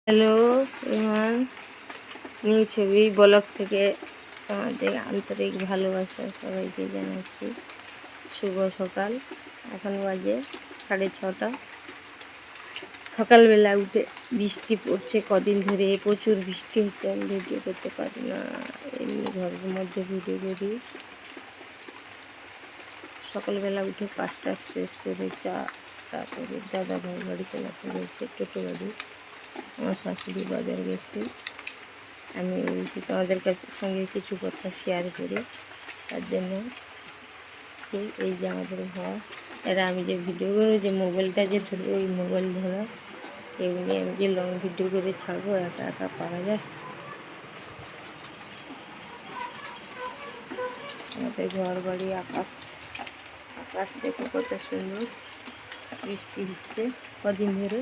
Hello Rohan, new ছবি blog থেকে আমাদের আন্তরিক ভালোবাসা সবাইকে জানাচ্ছি। শুভ সকাল। এখন বাজে 6:30। সকালবেলা উঠে বৃষ্টি পড়ছে, কদিন ধরে প্রচুর বৃষ্টি হচ্ছে। আমি ভিডিও করতে পারি না, এমনি ঘরের মধ্যে ভিডিও করি। সকালবেলা উঠে কাজটা শেষ করে চা করে দাদা ভাই গাড়ি চালাতে গেছে, টোটো গাড়ি। আমার শাশুড়ি বাজার গেছে। আমি তোমাদের সঙ্গে কিছু কথা শেয়ার করি, তার জন্য এই যে আমাদের ঘর। এরা আমি যে ভিডিও করবো, যে মোবাইলটা যে ধরবো, ওই মোবাইল ধরা এমনি আমি যে লং ভিডিও করে ছাড়বো, একা একা পারা যায়? আমাদের ঘর বাড়ি, আকাশ দেখো কত সুন্দর। বৃষ্টি হচ্ছে কদিন ধরে।